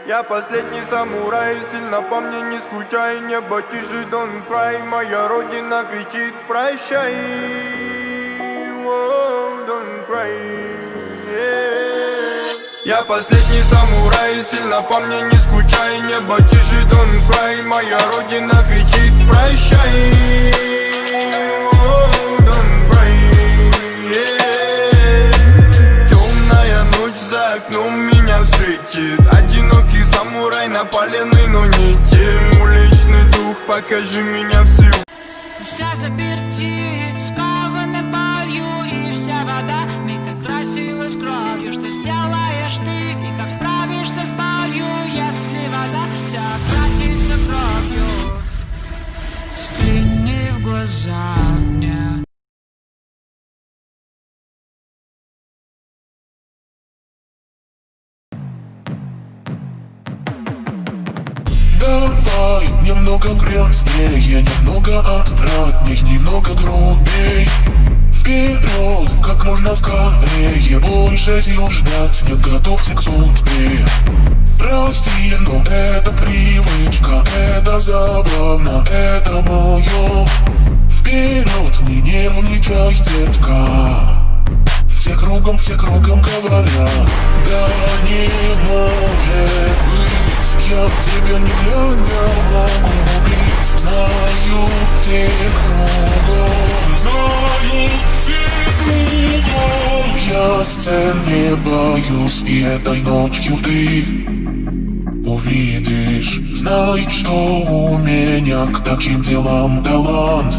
Я последний самурай, сильно по мне не скучай. Небо тише, don't cry, моя родина кричит прощай. Oh, don't cry, yeah. Я последний самурай, сильно по мне не скучай. Небо тише, don't cry, моя родина кричит прощай. Oh, don't cry, yeah. Темная ночь за окном меня встретит. Одинокий самурай, напаленный, но не тем. Уличный дух, покажи меня в силу. Вся заперти, скованы болью, и вся вода миг окрасилась кровью. Что сделаешь ты, и как справишься с болью, если вода вся окрасится кровью? Взгляни в глаза мне. Давай немного грязнее, немного отвратней, немного грубей. Вперед, как можно скорее, больше сил ждать, не готовься к судьбе. Прости, но это привычка, это забавно, это мое. Вперед, не нервничай, детка. Все кругом говорят, да не может быть, я тебя не глядя могу убить. Знаю все кругом, я сцен не боюсь, и этой ночью ты увидишь. Знай, что у меня к таким делам талант.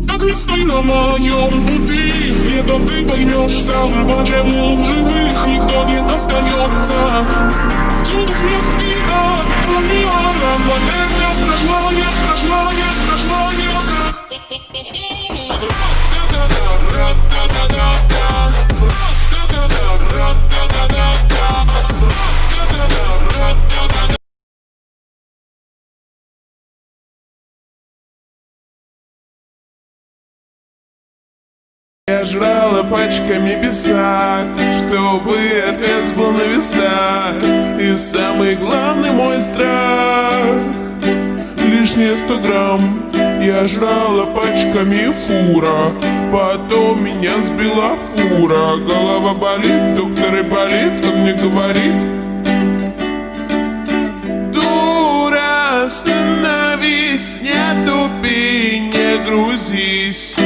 Так и стой на моем пути, летом ты поймешь сам, почему в живых никто не остается. Всюду смех и атмосфера, модерна прошлое Я жрала пачками писать, чтобы ответ был на весах. И самый главный мой страх — лишние 100 грамм. Я жрала пачками фура, потом меня сбила фура. Голова болит, доктор Ипполит, он мне говорит: дура, остановись, не тупи, не грузись.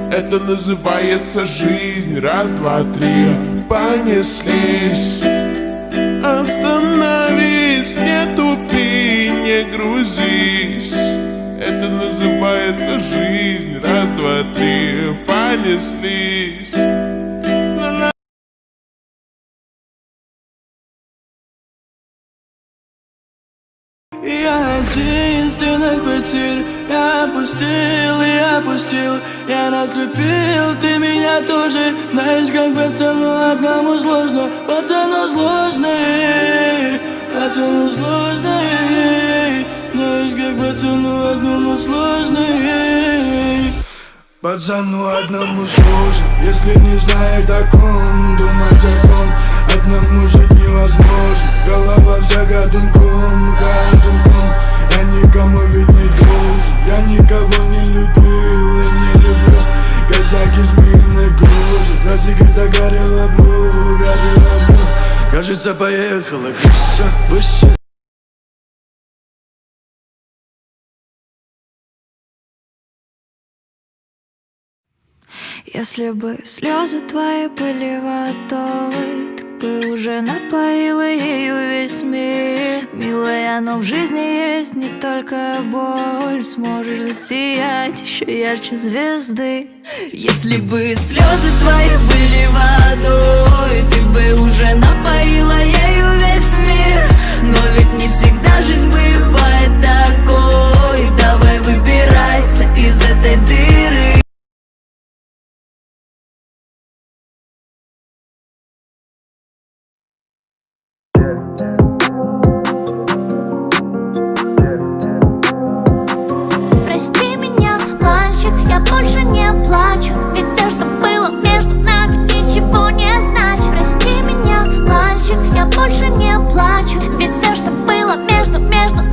Это называется жизнь. Раз, два, три, понеслись. Остановись, не тупи, не грузись. Это называется жизнь. Раз, два, три, понеслись. Я единственных потерь, я опустил, я нас любил, ты меня тоже. Знаешь, как пацану одному сложно, пацану сложно. Знаешь, как пацану одному сложно. Пацану одному сложно, если не знает о ком, думать о ком одному жить невозможно. Голова вся гадунком. Я никому ведь не должен, я никого не любил и не люблю. Косяк из мирной кожи, рассекрета горела блю. Кажется, поехала выше. Если бы слезы твои были водой, ты бы уже напоила ею весь мир. Милая, но в жизни есть не только боль. Сможешь засиять еще ярче звезды. Если бы слезы твои были водой, ты бы уже напоила ею весь мир. Но ведь не всегда жизнь бывает такой. Давай выбирайся из этой дыры. Я больше не плачу, ведь все, что было между нами, ничего не значит. Прости меня, мальчик, я больше не плачу, ведь все, что между